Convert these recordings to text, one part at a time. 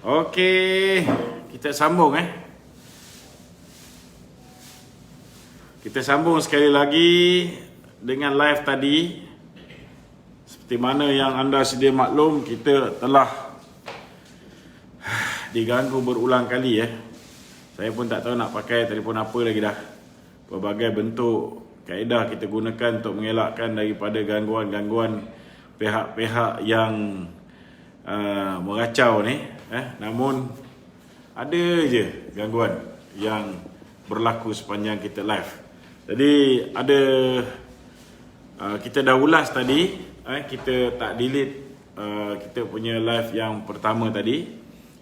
Okey, kita sambung Kita sambung sekali lagi dengan live tadi. Seperti mana yang anda sedia maklum, kita telah diganggu berulang kali Saya pun tak tahu nak pakai telefon apa lagi dah. Berbagai bentuk kaedah kita gunakan untuk mengelakkan daripada gangguan-gangguan pihak-pihak yang meracau ni. Namun ada je gangguan yang berlaku sepanjang kita live. Jadi ada kita dah ulas tadi, kita tak delete kita punya live yang pertama tadi.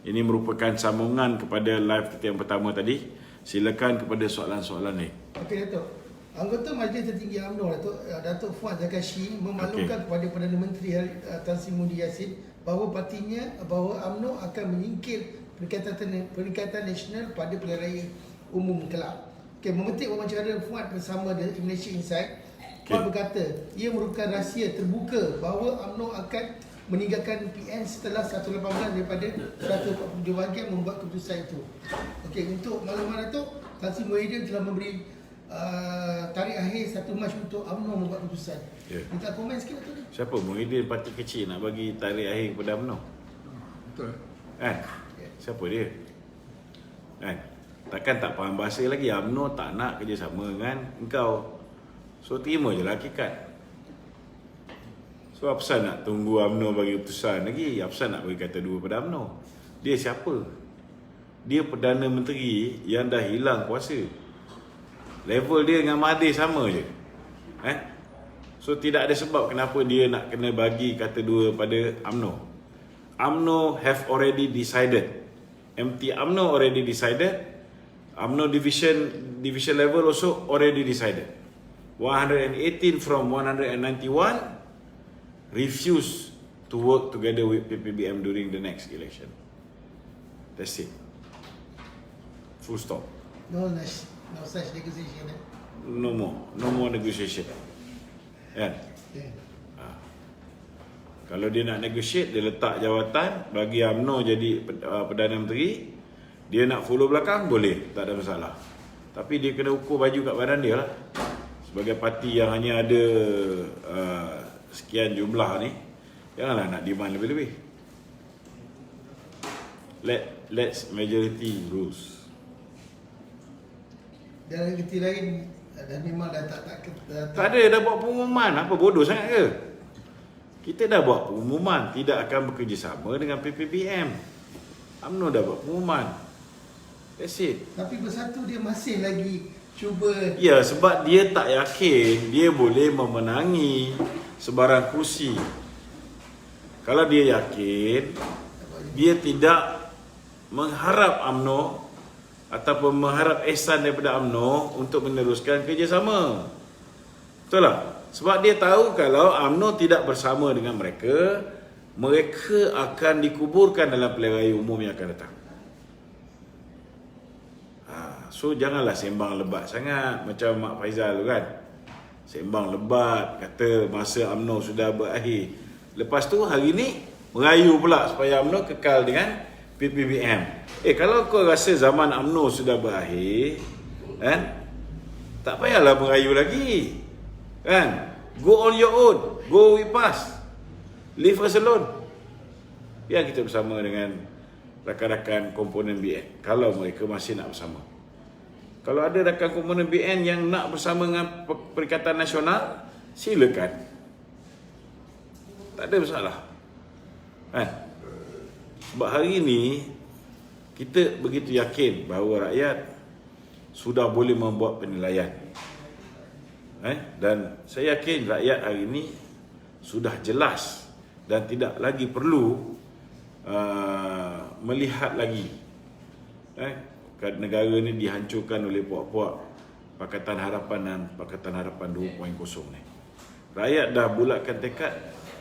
Ini merupakan sambungan kepada live kita yang pertama tadi. Silakan kepada soalan-soalan ni. Okey Datuk. Anggota Majlis Tertinggi UMNO Datuk Fuad Zakashi memaklumkan kepada Perdana Menteri Tan Sri Muhyiddin Yassin bahawa UMNO akan menyingkir Perikatan Nasional pada Pilihan Raya Umum kelak. Okey, memetik wawancara Fuad bersama The Malaysia Insight, Fuad berkata ia merupakan rahsia terbuka bahawa UMNO akan meninggalkan PN setelah 118 daripada 147 bahagian membuat keputusan itu. Okey, untuk makluman Datuk, Tan Sri Muhyiddin telah memberi tarikh akhir 1 Mac untuk UMNO membuat keputusan. Minta komen sikit Datuk ni. Siapa Muhyiddin parti kecil nak bagi tarikh akhir kepada UMNO? Betul. Siapa dia? Takkan tak faham bahasa lagi. UMNO tak nak kerjasama dengan engkau. So terima je lah hakikat. So apa pasal nak tunggu UMNO bagi keputusan lagi? Apa pasal nak bagi kata dua pada UMNO? Dia siapa? Dia Perdana Menteri yang dah hilang kuasa. Level dia dengan Mahathir sama je. So tidak ada sebab kenapa dia nak kena bagi kata dua pada UMNO. UMNO have already decided. MT UMNO already decided. UMNO division level also already decided. 118 from 191 refuse to work together with PPBM during the next election. That's it. Full stop. No such negotiation. No more negotiation. Kan? Kalau dia nak negotiate, dia letak jawatan bagi UMNO jadi Perdana Menteri. Dia nak follow belakang, boleh, tak ada masalah. Tapi dia kena ukur baju kat badan dia lah. Sebagai parti yang hanya ada sekian jumlah ni, janganlah nak demand lebih-lebih. Let's majority rules. Dan negeri lain dan memang dah tak ada, dah buat pengumuman. Apa bodoh sangat ke? Kita dah buat pengumuman tidak akan bekerjasama dengan PPBM. UMNO dah buat pengumuman. That's it. Tapi bersatu dia masih lagi cuba. Ya, sebab dia tak yakin dia boleh memenangi sebarang kursi. Kalau dia yakin, dia tidak mengharap UMNO ataupun mengharap ihsan daripada UMNO untuk meneruskan kerjasama. Betul tak? Sebab dia tahu kalau UMNO tidak bersama dengan mereka, mereka akan dikuburkan dalam pilihan raya umum yang akan datang. So janganlah sembang lebat sangat macam Mak Faizal tu kan. Sembang lebat, kata masa UMNO sudah berakhir. Lepas tu hari ni merayu pula supaya UMNO kekal dengan PPBM. Kalau kau rasa zaman UMNO sudah berakhir, tak payahlah merayu lagi. Go on your own. Go with us. Leave us alone. Biar kita bersama dengan rakan-rakan komponen BN kalau mereka masih nak bersama. Kalau ada rakan komponen BN yang nak bersama dengan Perikatan Nasional, silakan. Tak ada masalah. Sebab hari ini kita begitu yakin bahawa rakyat sudah boleh membuat penilaian. Dan saya yakin rakyat hari ini sudah jelas dan tidak lagi perlu melihat lagi negara ini dihancurkan oleh puak-puak Pakatan Harapan dan Pakatan Harapan 2.0 ni. Rakyat dah bulatkan tekad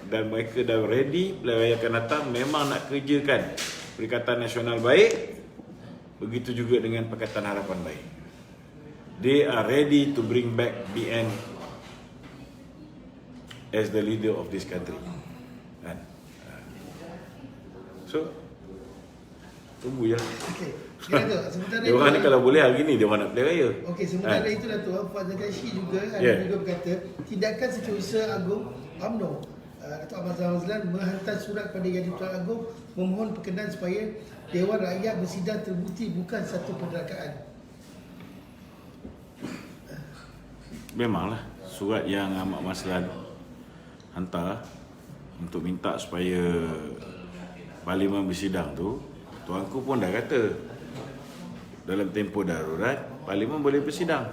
dan mereka dah ready. Pilihan raya akan datang memang nak kerjakan Perikatan Nasional baik. Begitu juga dengan Pakatan Harapan baik. They are ready to bring back BN as the leader of this country. So Tunggu je. Okey. Ya Datuk, sementara Dia orang ni kalau boleh hari ni dia orang nak play raya. Okey, sementara itu Datuk, Fuad Zakashi juga ada Yeah. juga berkata tindakan Setiausaha Agung UMNO Datuk Ahmad Zahran menghantar surat kepada Yang di-Pertuan Agong memohon perkenan supaya Dewan Rakyat bersidang terbukti bukan satu perderhakaan. Memanglah surat yang Ahmad Maslan hantar untuk minta supaya Parlimen bersidang tu, tuanku pun dah kata dalam tempoh darurat Parlimen boleh bersidang.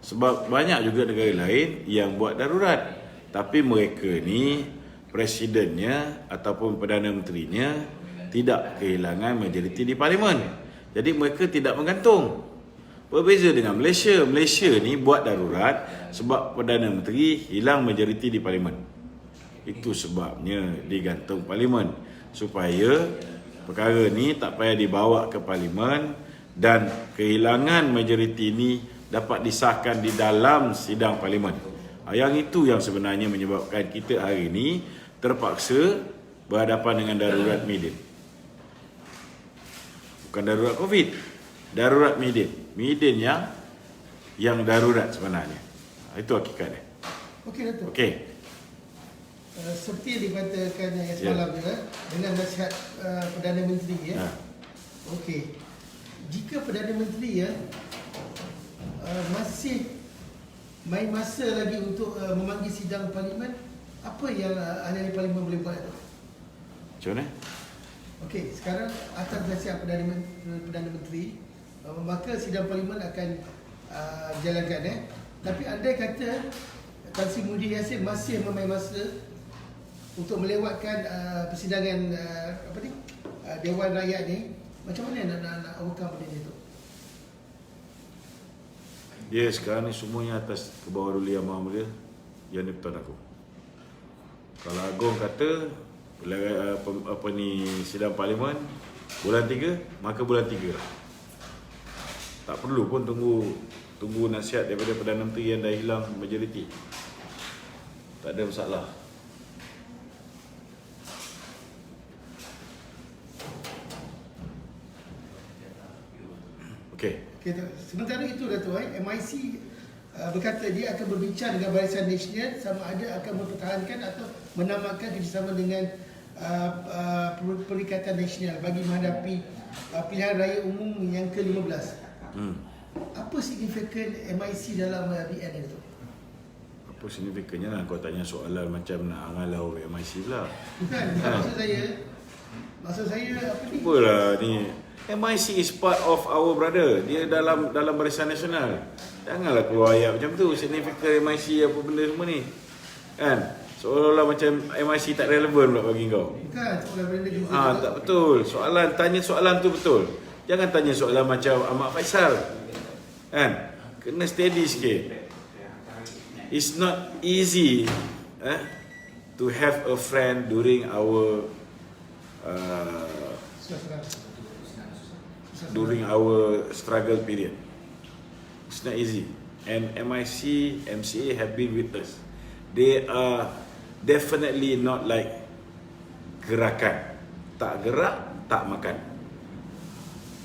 Sebab banyak juga negara lain yang buat darurat, tapi mereka ni presidennya ataupun Perdana Menterinya tidak kehilangan majoriti di Parlimen. Jadi mereka tidak menggantung. Berbeza dengan Malaysia. Malaysia ni buat darurat sebab Perdana Menteri hilang majoriti di Parlimen. Itu sebabnya digantung Parlimen, supaya perkara ni tak payah dibawa ke Parlimen dan kehilangan majoriti ini dapat disahkan di dalam sidang Parlimen. Yang itu yang sebenarnya menyebabkan kita hari ini terpaksa berhadapan dengan darurat Medan. Bukan darurat COVID, darurat Medan. Medan yang darurat sebenarnya. Itu hakikatnya. Okey Datuk. Okey. Seperti yang dikatakan yang semalam juga dengan nasihat Perdana Menteri ya. Okey. Jika Perdana Menteri masih main masa lagi untuk memanggil sidang Parlimen, apa yang ahli Parlimen boleh buat tu? Macam mana? Okey, sekarang atas nasihat Perdana Menteri, maka sidang Parlimen akan jalankan Tapi andai kata Tan Sri Muhyiddin Yassin masih memain masa untuk melewatkan persidangan Dewan Rakyat ni, macam mana nak overcome benda ni tu? Dia sekarang ni semuanya atas kebawah Duli Yang Maha Mulia Yang di-Pertuan Agong. Kalau Agong kata sidang Parlimen bulan 3, maka bulan 3 lah. Tak perlu pun tunggu nasihat daripada Perdana Menteri yang dah hilang majoriti. Tak ada masalah. Okey. Okay, sementara itu Datuk, MIC berkata dia akan berbincang dengan Barisan Nasional sama ada akan mempertahankan atau menamakan kerjasama dengan Perikatan Nasional bagi menghadapi pilihan raya umum yang ke-15. Apa signifikan MIC dalam BN itu? Apa signifikannya lah kau tanya soalan macam nak ngalau MIC pula. Bukan, maksud saya apa ni? Apalah ni, MIC is part of our brother. Dia dalam Barisan Nasional. Janganlah keluar ayat macam tu. Signifikan MIC apa benda semua ni, kan? Seolah-olah macam MIC tak relevan pula bagi kau. Bukan, soalan benda juga. Tak betul. Tanya soalan tu betul. Jangan tanya soalan macam Ahmad Faisal, kan? Kena steady sikit. It's not easy to have a friend during our struggle period. It's not easy. And MIC, MCA have been with us. They are definitely not like gerakan. Tak gerak, tak makan.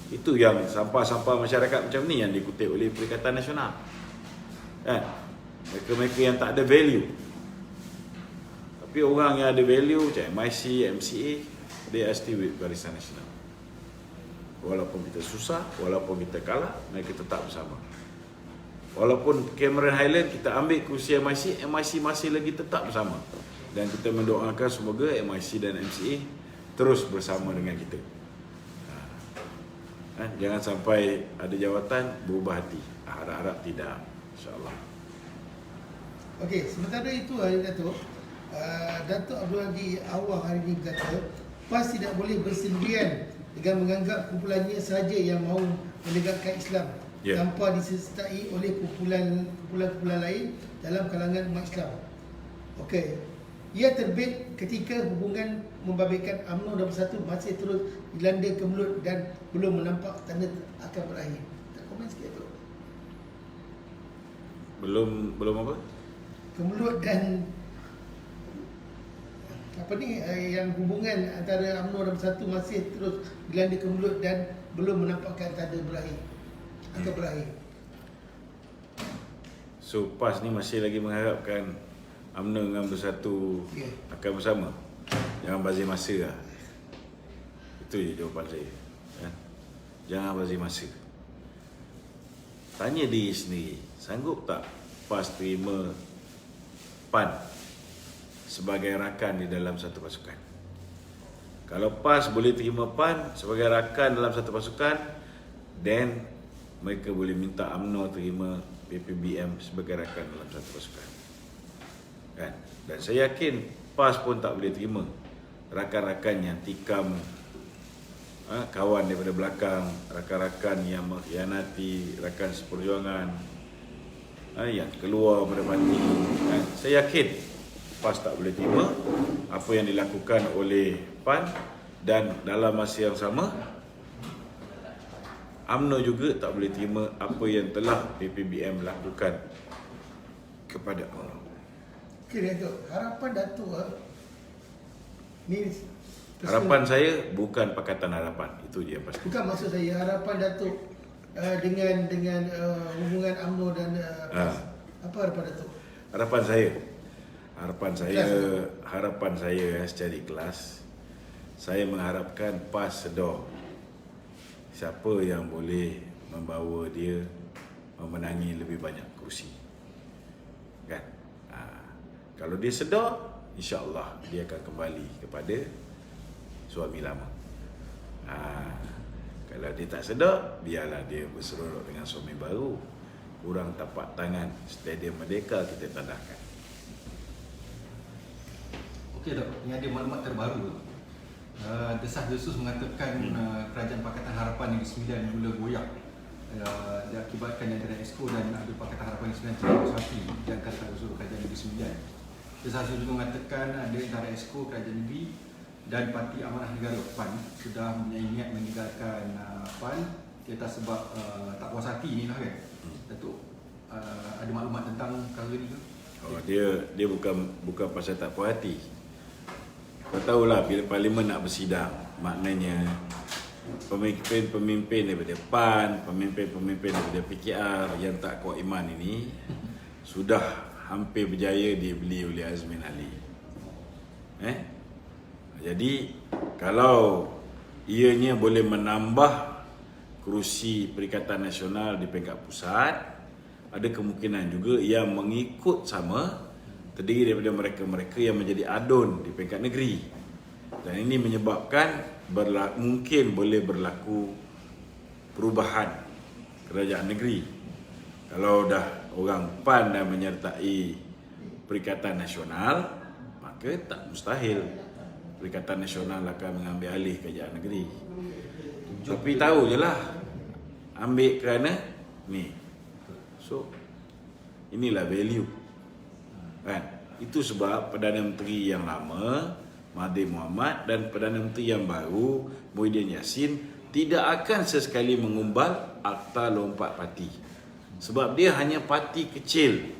Itu yang sampah-sampah masyarakat macam ni yang dikutip oleh Perikatan Nasional. Kan? Mereka-mereka yang tak ada value. Tapi orang yang ada value macam MIC, MCA, they are still with Barisan Nasional. Walaupun kita susah, walaupun kita kalah, mereka tetap bersama. Walaupun Cameron Highland kita ambil kursi MIC, MIC masih lagi tetap bersama. Dan kita mendoakan semoga MIC dan MCA terus bersama dengan kita. Jangan sampai ada jawatan berubah hati. Harap-harap tidak, insya-Allah. Okey, sementara itu Datuk, Datuk Abdul Hadi Awang hari ini berkata, PAS tidak boleh bersendirian dengan menganggap kumpulannya sahaja yang mahu menegakkan Islam tanpa disertai oleh kumpulan-kumpulan lain dalam kalangan umat Islam. Okey. Ia terbit ketika hubungan membabitkan UMNO dan Bersatu masih terus dilanda kemelut dan belum menampak tanda akan berakhir. Tak komen sikit tu. Belum apa? Kemelut dan yang hubungan antara UMNO dan Bersatu masih terus gelanda kemulut dan belum menampakkan tanda berakhir atau berakhir. So PAS ni masih lagi mengharapkan UMNO dengan Bersatu akan bersama. Jangan bazir masa lah. Itu je jawapan saya. Kan? Jangan bazir masa. Tanya diri sendiri, sanggup tak PAS terima PAN sebagai rakan di dalam satu pasukan? Kalau PAS boleh terima PAN sebagai rakan dalam satu pasukan, then mereka boleh minta UMNO terima PPBM sebagai rakan dalam satu pasukan. Kan? Dan saya yakin PAS pun tak boleh terima rakan-rakan yang tikam kawan daripada belakang, rakan-rakan yang mengkhianati rakan seperjuangan, yang keluar pada parti. Saya yakin PAS tak boleh terima apa yang dilakukan oleh PAN, dan dalam masa yang sama UMNO juga tak boleh terima apa yang telah PPBM lakukan kepada UMNO. Okey, Datuk. Harapan Datuk ni Harapan saya bukan Pakatan Harapan, itu je yang pasti. bukan maksud saya, harapan Datuk dengan hubungan UMNO dan PAS. Apa harapan Datuk? Harapan saya secara ikhlas, saya mengharapkan PAS sedar siapa yang boleh membawa dia memenangi lebih banyak kerusi. Kan? Kalau dia sedar, insya-Allah dia akan kembali kepada suami lama. Kalau dia tak sedar, biarlah dia berserorok dengan suami baru. Kurang tapak tangan Stadium Merdeka kita tandahkan. Okey Dok, ini ada maklumat terbaru. Desas-desus mengatakan Kerajaan Pakatan Harapan Negeri Sembilan mula goyak diakibatkan antara Exco dan ada Pakatan Harapan Negeri Sembilan tidak bersatu di angkatan usul Kerajaan Negeri Sembilan. Desas-desus juga mengatakan ada antara Exco Kerajaan Negeri dan Parti Amanah Negara PAN sudah mempunyai niat meninggalkan PAN di atas sebab tak puas hati ni lah kan. Datuk ada maklumat tentang perkara ni ke? Oh, dia bukan pasal tak puas hati. Kau tahulah bila Parlimen nak bersidang, maknanya pemimpin-pemimpin daripada PAN, pemimpin-pemimpin daripada PKR yang tak kuat iman ini sudah hampir berjaya dibeli oleh Azmin Ali. Jadi kalau ianya boleh menambah kerusi Perikatan Nasional di peringkat pusat, ada kemungkinan juga yang mengikut sama terdiri daripada mereka-mereka yang menjadi adun di peringkat negeri. Dan ini menyebabkan mungkin boleh berlaku perubahan kerajaan negeri. Kalau dah orang PAN dah menyertai Perikatan Nasional, maka tak mustahil Perikatan Nasional akan mengambil alih kerajaan negeri. Tapi tahu je lah, ambil kerana ni. So, inilah value. Kan? Itu sebab Perdana Menteri yang lama, Mahathir Mohamad, dan Perdana Menteri yang baru, Muhyiddin Yassin, tidak akan sesekali mengumbal akta lompat parti. Sebab dia hanya parti kecil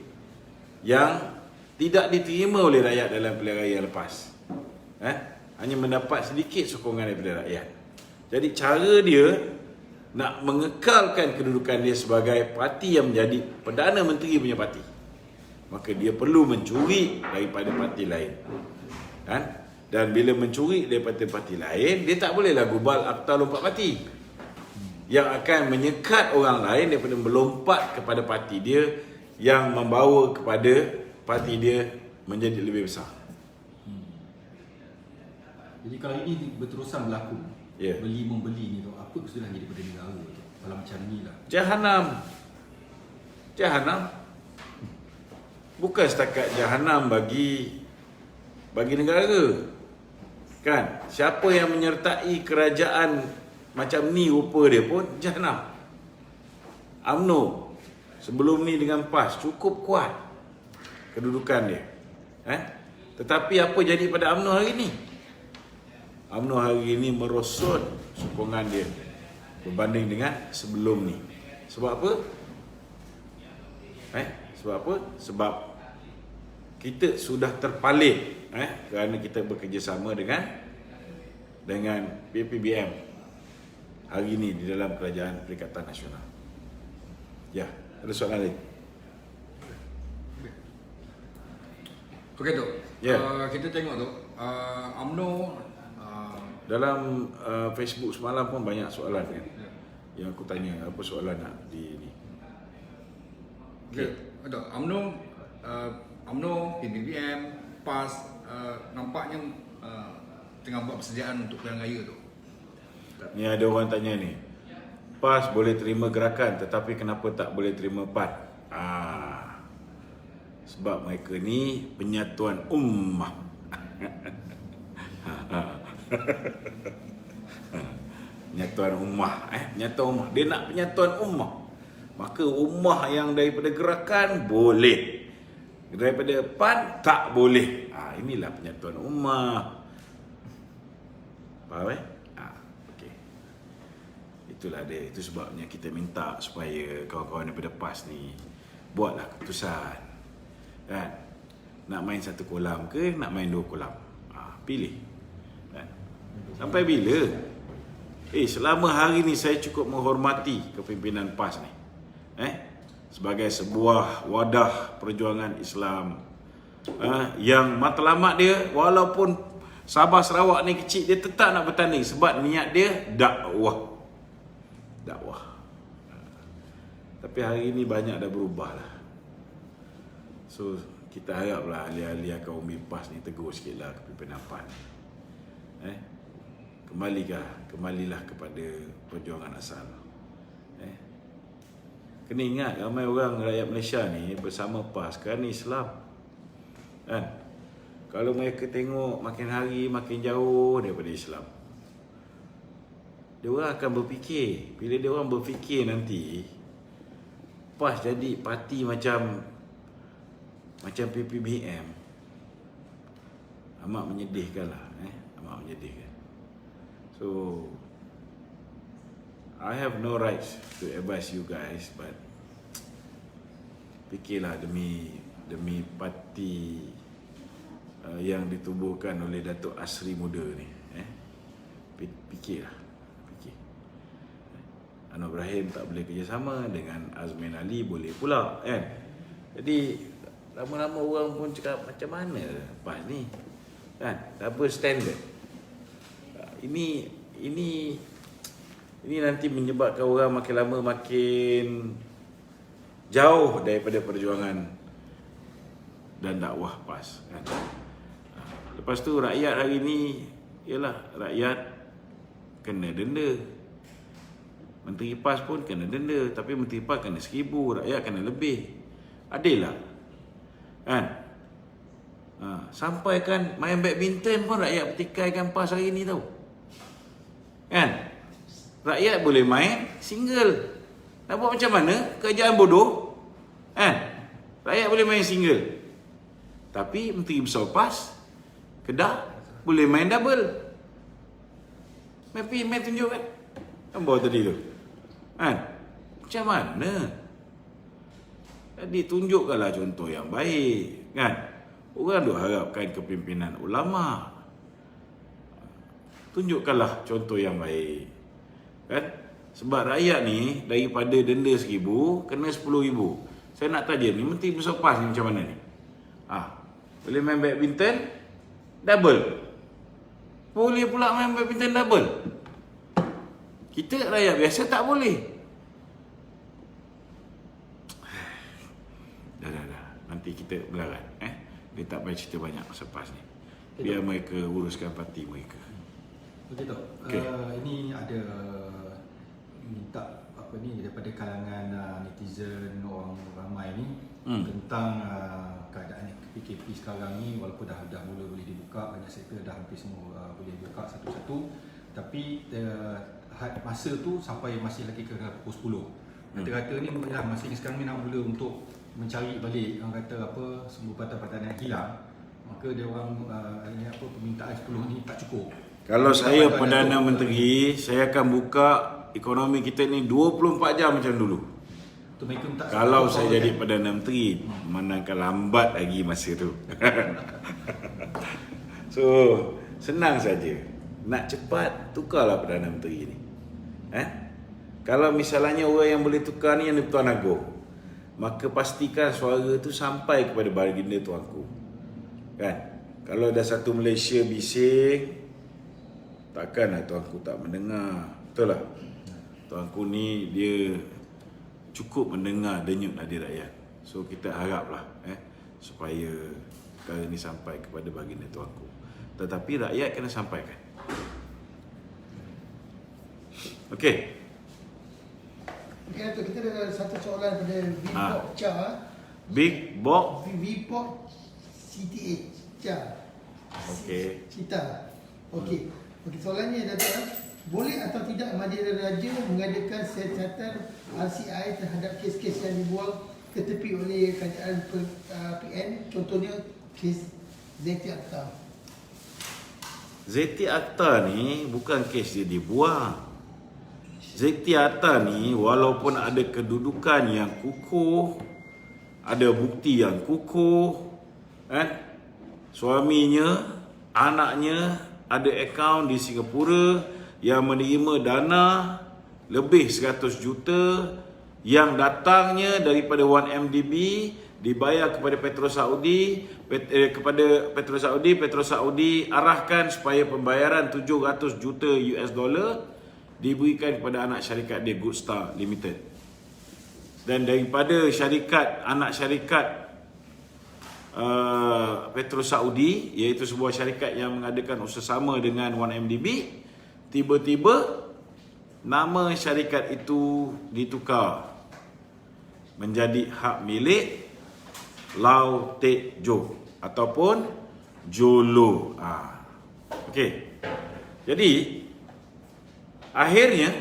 yang tidak diterima oleh rakyat dalam pilihan raya lepas. Hanya mendapat sedikit sokongan daripada rakyat. Jadi cara dia nak mengekalkan kedudukan dia sebagai parti yang menjadi Perdana Menteri punya parti, maka dia perlu mencuri daripada parti lain. Kan? Dan bila mencuri daripada parti lain, dia tak bolehlah gubal akta lompat parti yang akan menyekat orang lain daripada melompat kepada parti dia, yang membawa kepada parti dia menjadi lebih besar. Jadi kalau ini berterusan berlaku, beli-membeli ni tu, apa kesudahannya daripada negara tu? Kalau macam ni lah, Jahanam. Bukan setakat jahanam bagi negara. Kan? Siapa yang menyertai kerajaan macam ni rupa dia pun jahanam. UMNO sebelum ni dengan PAS cukup kuat kedudukan dia. Tetapi apa jadi pada UMNO hari ni? UMNO hari ini merosot sokongan dia berbanding dengan sebelum ni. Sebab apa? Sebab kita sudah terpaling kerana kita bekerjasama dengan PPBM hari ini di dalam Kerajaan Perikatan Nasional. Ya, ada soalan lain? Okey tu. Ya. Kita tengok tu UMNO Dalam Facebook semalam pun banyak soalan kan. Yang aku tanya apa soalan nak di ni. okey. Betul. UMNO, PBBM, PAS nampaknya tengah buat persediaan untuk pilihan raya tu. Ni ada orang tanya ni. PAS boleh terima gerakan tetapi kenapa tak boleh terima PAN? Sebab mereka ni penyatuan ummah. Penyatuan ummah, penyatuan ummah. Dia nak penyatuan ummah. Maka ummah yang daripada gerakan boleh. Daripada PAN tak boleh. Inilah penyatuan ummah. Faham okey. Itulah dia. Itu sebabnya kita minta supaya kawan-kawan daripada PAS ni buatlah keputusan. Kan? Nak main satu kolam ke nak main dua kolam? Pilih. Kan? Sampai bila? Selama hari ni saya cukup menghormati kepimpinan PAS ni. Sebagai sebuah wadah perjuangan Islam yang matlamat dia walaupun Sabah Sarawak ni kecil, dia tetap nak bertanding sebab niat dia dakwah. Tapi hari ni banyak dah berubah lah. So kita haraplah ahli-ahli kaum PAS ni tegur sikit lah kepimpinan PAN. Kembalilah kepada perjuangan asal. Kena ingat ramai orang rakyat Malaysia ni bersama PAS kerana Islam. Kan? Kalau mereka tengok makin hari makin jauh daripada Islam, dia orang akan berfikir, bila dia orang berfikir nanti PAS jadi parti macam PPBM, amat menyedihkan lah. Amat menyedihkan. So I have no rights to advise you guys, but fikirlah demi parti yang ditubuhkan oleh Datuk Asri muda ni. Fikirlah. Anwar Ibrahim tak boleh kerjasama dengan Azmin Ali, boleh pula kan. Jadi lama-lama orang pun cakap macam mana PAS ni kan, double standard. Ini nanti menyebabkan orang makin lama makin jauh daripada perjuangan dan dakwah PAS kan. Lepas tu rakyat hari ni ialah rakyat kena denda. Menteri PAS pun kena denda, tapi Menteri PAS kena 1,000, rakyat kena lebih. Adil lah kan. Sampai kan main badminton pun rakyat pertikaikan PAS hari ni tau kan. Rakyat boleh main single. Nak buat macam mana? Kerajaan bodoh kan. Rakyat boleh main single, tapi Menteri Besar PAS Kedah boleh main double. Main tunjuk kan bawah tadi tu kan. Macam mana? Jadi tunjukkanlah contoh yang baik kan. Orang duk harapkan kepimpinan ulama, tunjukkanlah contoh yang baik kan. Sebab rakyat ni daripada denda 1,000 kena 10,000. Saya nak tanya ni Menteri Besar PAS ni macam mana ni? Boleh main badminton double, boleh pula main badminton double. Kita rakyat biasa tak boleh. Dah. Nanti kita melarat. Dia tak payah cerita banyak pasal PAS ni. Biar mereka uruskan parti mereka. Okey tak? Okay. Ini ada minta daripada kalangan netizen, orang ramai ni tentang keadaan PKP sekarang ni. Walaupun dah mula boleh dibuka, banyak sektor dah hampir semua boleh buka satu-satu, tapi masa tu sampai masih lagi ke pukul 10. Kata-kata ni masih sekarang ni nak mula untuk mencari balik, orang kata semua pertahanan yang hilang. Maka dia orang permintaan 10 ni tak cukup. Kalau saya Perdana Menteri, saya akan buka ekonomi kita ni 24 jam macam dulu. Tu mereka minta Kalau satu saya power jadi kan? Perdana Menteri, menangkan lambat lagi masa tu. So, senang saja. Nak cepat, tukarlah Perdana Menteri ni. Kalau misalnya orang yang boleh tukar ni yang Tuan Agong, maka pastikan suara tu sampai kepada baginda tuanku. Kan? Kalau dah satu Malaysia bising, takkanlah tuanku tak mendengar. Betul lah. Tuanku ni dia cukup mendengar denyut nadi rakyat. So kita haraplah supaya perkara ni sampai kepada baginda tuanku. Tetapi rakyat kena sampaikan. Okey. Okey, Dato', kita ada satu soalan pada Vpop Cha. Big Box. Vpop CTA Cha. Okey. Cita. Okey. Okey, soalannya Dato', boleh atau tidak Madinah Raja mengadakan siasatan RCI terhadap kes-kes yang dibuang ke tepi oleh kerajaan PN, contohnya kes Zeti Akhtar? Zeti Akhtar ni bukan kes dia dibuang. Zeti Akhtar ni walaupun ada kedudukan yang kukuh, ada bukti yang kukuh, kan? Suaminya, anaknya ada akaun di Singapura yang menerima dana lebih 100 juta yang datangnya daripada 1MDB dibayar kepada Petro Saudi, Petro Saudi arahkan supaya pembayaran 700 juta US dollar diberikan kepada anak syarikat dia, Good Star Limited. Dan daripada anak syarikat Petro Saudi, iaitu sebuah syarikat yang mengadakan usaha sama dengan 1MDB, tiba-tiba nama syarikat itu ditukar menjadi hak milik Lau Tek Jo ataupun Jolo. Okey. Jadi akhirnya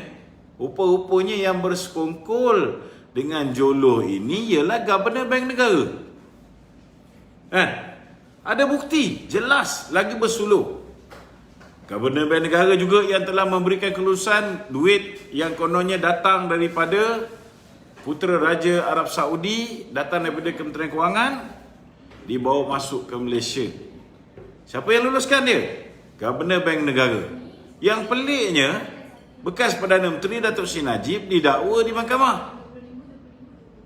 rupa-rupanya yang bersekongkol dengan Jolo ini ialah Governor Bank Negara. Ada bukti jelas lagi bersuluh. Governor Bank Negara juga yang telah memberikan kelulusan duit yang kononnya datang daripada Putera Raja Arab Saudi, datang daripada Kementerian Kewangan, dibawa masuk ke Malaysia. Siapa yang luluskan dia? Governor Bank Negara. Yang peliknya, bekas Perdana Menteri Datuk Seri Najib didakwa di mahkamah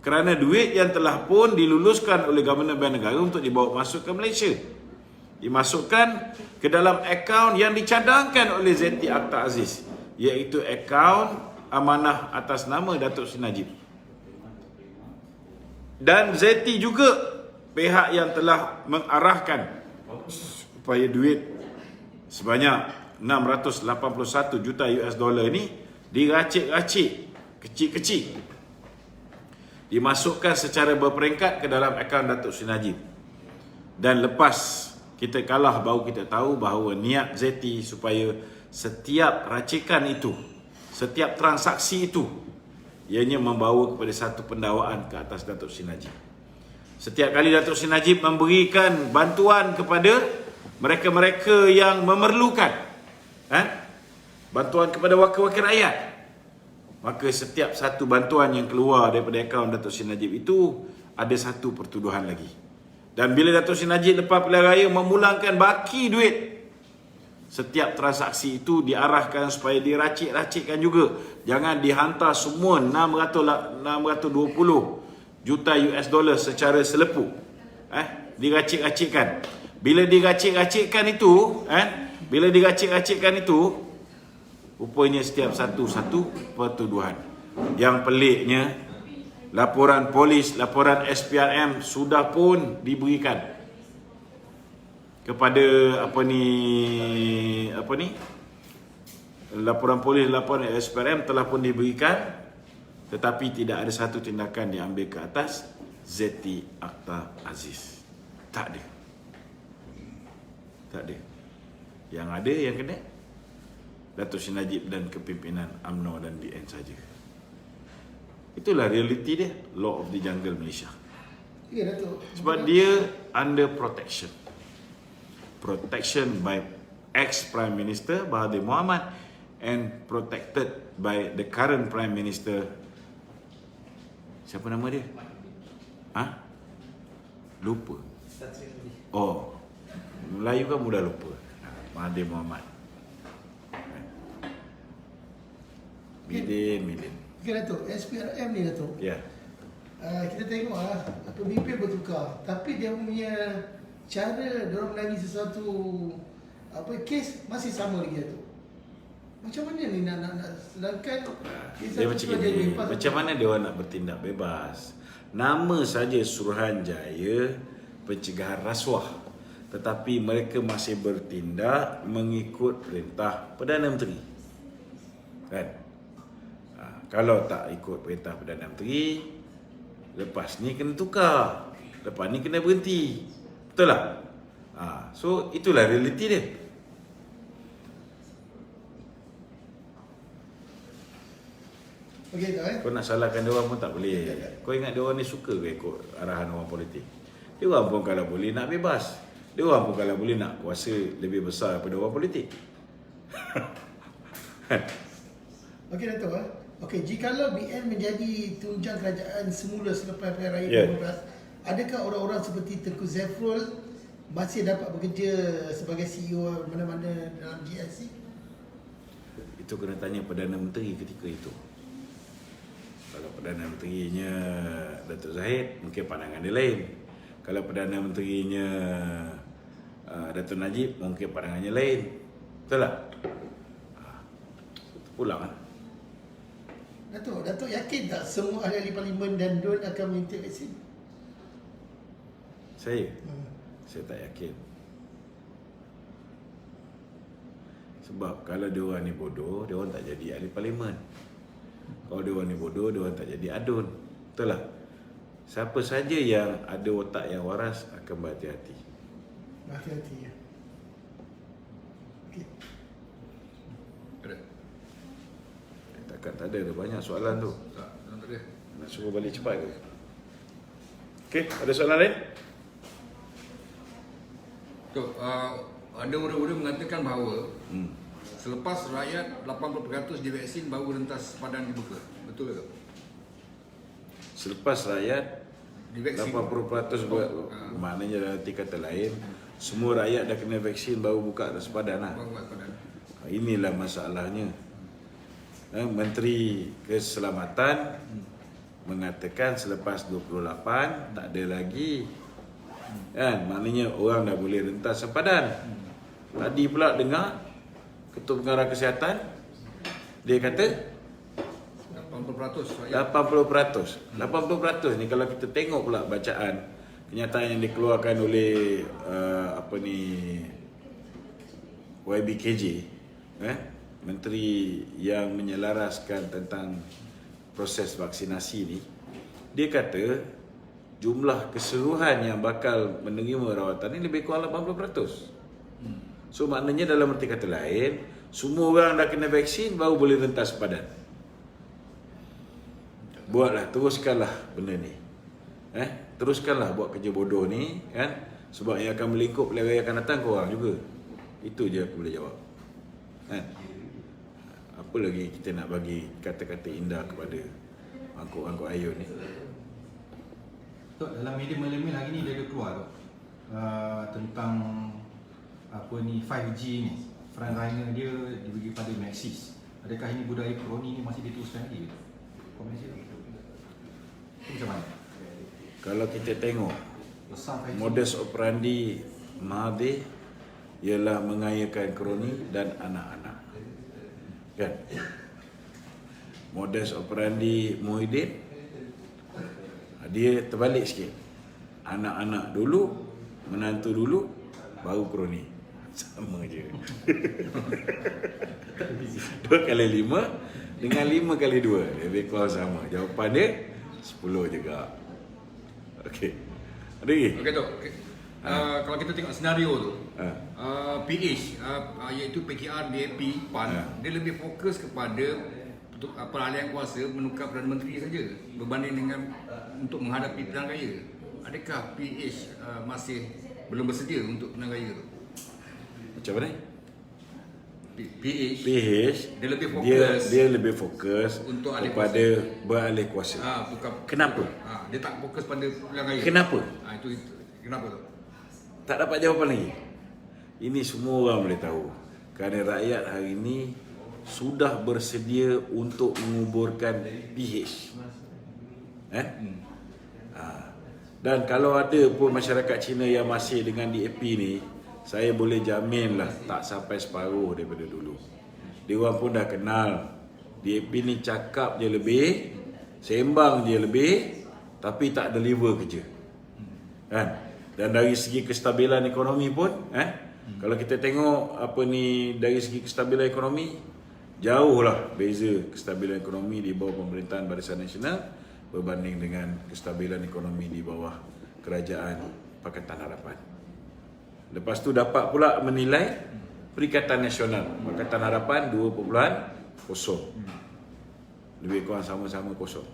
kerana duit yang telah pun diluluskan oleh Governor Bank Negara untuk dibawa masuk ke Malaysia dimasukkan ke dalam akaun yang dicadangkan oleh Zeti Akhtar Aziz, iaitu akaun amanah atas nama Datuk Seri Najib. Dan Zeti juga pihak yang telah mengarahkan supaya duit sebanyak 681 juta US dollar ini diracik-racik kecil-kecil, dimasukkan secara berperingkat ke dalam akaun Datuk Seri Najib. Dan lepas kita kalah baru kita tahu bahawa niat Zeti supaya setiap racikan itu, setiap transaksi itu, ianya membawa kepada satu pendakwaan ke atas Datuk Seri Najib. Setiap kali Datuk Seri Najib memberikan bantuan kepada mereka-mereka yang memerlukan, bantuan kepada wakil-wakil rakyat, maka setiap satu bantuan yang keluar daripada akaun Datuk Seri Najib itu ada satu pertuduhan lagi. Dan bila Datuk Seri Najib lepas pilihan raya memulangkan baki duit, setiap transaksi itu diarahkan supaya diracik-racikkan juga. Jangan dihantar semua 620 juta US dollar secara selepuk. Diracik-racikkan. Bila diracik-racikkan itu, rupanya setiap satu pertuduhan. Yang peliknya, laporan polis, laporan SPRM sudah pun diberikan kepada laporan polis, laporan SPRM telah pun diberikan, tetapi tidak ada satu tindakan diambil ke atas Zeti Akhtar Aziz. Tak ada. Yang ada yang kena Datuk Seri Najib dan kepimpinan UMNO dan BN saja. Itulah realiti dia, law of the jungle Malaysia. Ya, Datuk. Sebab dia under protection. Protection by ex-Prime Minister Mahathir Mohamad and protected by the current Prime Minister Siapa nama dia? Ha? Lupa. Oh, Melayu kan mudah lupa. Mahathir Mohamad. Milin. Okay Datuk, SPRM ni Datuk. Ya. Kita tengok pemimpin bertukar, tapi dia punya cara diorang menangani sesuatu kes masih sama lagi Datuk. Macam mana ni nak sedangkan Dia macam ni. Macam mana dia orang nak bertindak bebas? Nama saja Suruhanjaya Pencegahan Rasuah, tetapi mereka masih bertindak mengikut perintah Perdana Menteri. Kan? Kalau tak ikut perintah Perdana Menteri, lepas ni kena tukar, lepas ni kena berhenti. Betul tak? So itulah realiti dia. Okey tak Kau nak salahkan dia orang pun tak boleh. Kau ingat dia orang ni suka ke ikut arahan orang politik? Dia orang pun kalau boleh nak bebas. Dia orang pun kalau boleh nak kuasa lebih besar daripada orang politik. Okey Datuk Okey, jikalau BN menjadi tunjang kerajaan semula selepas Pilihan Raya Ya. 2015, adakah orang-orang seperti Tengku Zafrul masih dapat bekerja sebagai CEO mana-mana dalam GSC? Itu kena tanya Perdana Menteri ketika itu. Kalau Perdana Menterinya Datuk Zahid, mungkin pandangan dia lain. Kalau Perdana Menterinya Datuk Najib, mungkin pandangannya lain. Betul tak? Pulang kan? Datuk yakin tak semua ahli-ahli parlimen dan DUN akan menyuntik vaksin? Saya tak yakin. Sebab kalau dia orang ni bodoh, dia orang tak jadi ahli parlimen. Kalau dia orang ni bodoh, dia orang tak jadi adun. Betul tak? Siapa saja yang ada otak yang waras akan berhati-hati. Hati-hati ya. Okey. Ada? Takkan tak ada banyak soalan tu. Tak ada. Nak suruh balik cepat ke? Okey, ada soalan lain? Tok, ada orang-orang mengatakan bahawa selepas rakyat 80% divaksin baru rentas sepadan dibuka. Betul ke? Selepas rakyat Divaksin. 80% maknanya dalam arti kata lain, semua rakyat dah kena vaksin baru buka sepadan lah. Baru buat sepadan. Inilah masalahnya. Menteri Keselamatan mengatakan selepas 28 tak ada lagi. Kan? Maknanya orang dah boleh rentas sepadan. Tadi pula dengar Ketua Pengarah Kesihatan dia kata 80% rakyat. 80% ni kalau kita tengok pula bacaan kenyataan yang dikeluarkan oleh YBKJ, menteri yang menyelaraskan tentang proses vaksinasi ni, dia kata jumlah keseluruhan yang bakal menerima rawatan ni lebih kurang 80%. So maknanya dalam arti kata lain, semua orang dah kena vaksin baru boleh rentas sepadan. Buatlah, teruskanlah benda ni. Teruskanlah buat kerja bodoh ni kan. Sebab yang akan melingkup pilihan raya akan datang korang juga. Itu je aku boleh jawab. Kan? Apa lagi kita nak bagi kata-kata indah kepada angkut-angkut ayun ni? Tok, dalam media melemin hari ni dia ada keluar tu tentang 5G ni, frontliner dia dibagi pada Maxis. Adakah ini budaya kroni ni masih diteruskan lagi? Komen saya. Itu macam mana? Kalau kita tengok Besar 5G. modus operandi Mahathir ialah mengayakan kroni dan anak-anak. Kan? Modus operandi Muhyiddin dia terbalik sikit. Anak-anak dulu, menantu dulu, baru kroni. Sama je. 2 kali 5 dengan 5 kali 2 lebih kurang sama. Jawapan dia 10 juga. Okey. Ada lagi? Okey Tok. Kalau kita tengok senario tu, PH iaitu PKR, DAP, PAN, dia lebih fokus kepada peralihan kuasa menukar Perdana Menteri saja berbanding dengan untuk menghadapi pilihan raya. Adakah PH masih belum bersedia untuk pilihan raya tu? Macam mana? PH dia lebih fokus dia lebih fokus untuk alih kepada beralih kuasa. bukan Kenapa? dia tak fokus pada pilihan raya. Kenapa? Itu kenapa tu? Tak dapat jawapan lagi. Ini semua orang boleh tahu. Kerana rakyat hari ini sudah bersedia untuk menguburkan PH. Dan kalau ada pun masyarakat Cina yang masih dengan DAP ni, saya boleh jaminlah tak sampai separuh daripada dulu. Dia orang pun dah kenal DAP ni cakap je lebih, sembang je lebih, tapi tak deliver kerja. Kan? Dan dari segi kestabilan ekonomi pun, kalau kita tengok apa ni dari segi kestabilan ekonomi, jauhlah beza kestabilan ekonomi di bawah pemerintahan Barisan Nasional berbanding dengan kestabilan ekonomi di bawah kerajaan Pakatan Harapan. Lepas tu dapat pula menilai Perikatan Nasional Pakatan Harapan 2.0. Lebih kurang sama-sama kosong.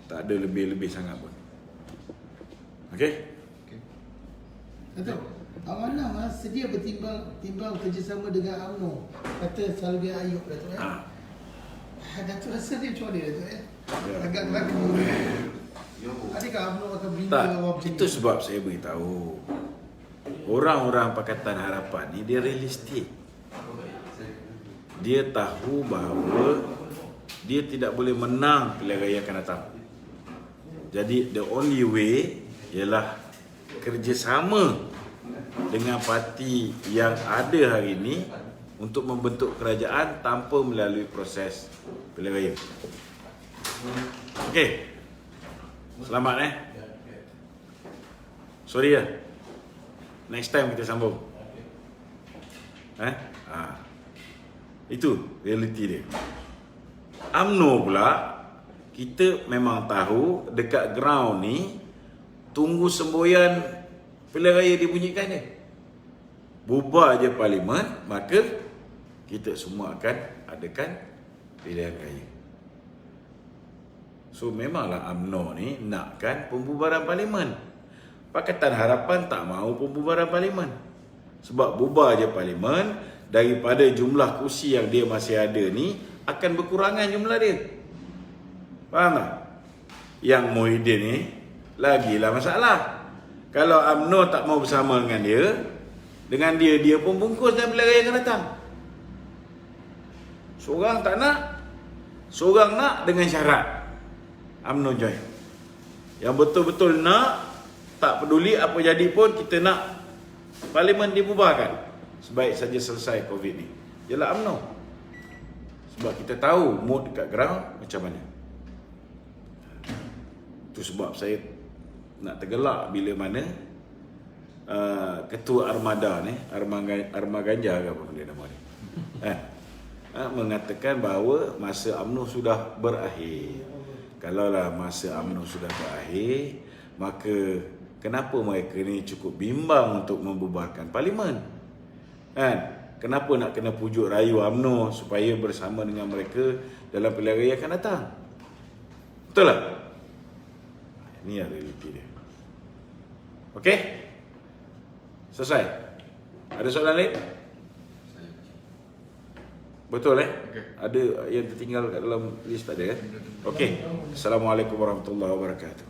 Tak ada lebih-lebih sangat pun. Okey? Datuk, Amanah sedia bertimbang kerjasama dengan UMNO, kata Salvi Ayub, Datuk. Datuk rasa dia macam mana, Datuk? Agak ragu. Adakah UMNO akan beri Tak, jawab macam itu ni? sebab saya beritahu. Orang-orang Pakatan Harapan ni dia realistik. Dia tahu bahawa dia tidak boleh menang pilihan raya akan datang. Jadi the only way ialah kerjasama dengan parti yang ada hari ini untuk membentuk kerajaan tanpa melalui proses pilihan raya. Okey. Selamat Sorry ya. Next time kita sambung. Itu realiti dia. UMNO pula, kita memang tahu dekat ground ni tunggu semboyan pilihan raya dibunyikan je. Bubar je parlimen, maka kita semua akan adakan pilihan raya. So memanglah UMNO ni nakkan pembubaran parlimen. Pakatan Harapan tak mahu pembubaran parlimen. Sebab bubar je parlimen, daripada jumlah kursi yang dia masih ada ni akan berkurangan jumlah dia. Faham tak? Yang Muhyiddin ni lagilah masalah. Kalau UMNO tak mau bersama dengan dia, dia pun bungkus dan pilihan raya akan datang. Seorang tak nak, seorang nak dengan syarat UMNO join. Yang betul-betul nak, tak peduli apa jadi pun, kita nak parlimen dibubarkan sebaik saja selesai COVID ni. Ialah UMNO. Sebab kita tahu mood dekat ground macam mana. Itu sebab saya nak tergelak bila mana ketua armada ni, Arma Ganja ke apa dia nama ni, mengatakan bahawa masa UMNO sudah berakhir. Kalaulah masa UMNO sudah berakhir, maka kenapa mereka ni cukup bimbang untuk membubarkan parlimen? Kenapa nak kena pujuk rayu UMNO supaya bersama dengan mereka dalam pilihan raya akan datang? Betul tak? Ini yang realiti dia. Okey? Selesai? Ada soalan lain? Betul Okey. Ada yang tertinggal kat dalam list tak ada Okey. Assalamualaikum warahmatullahi wabarakatuh.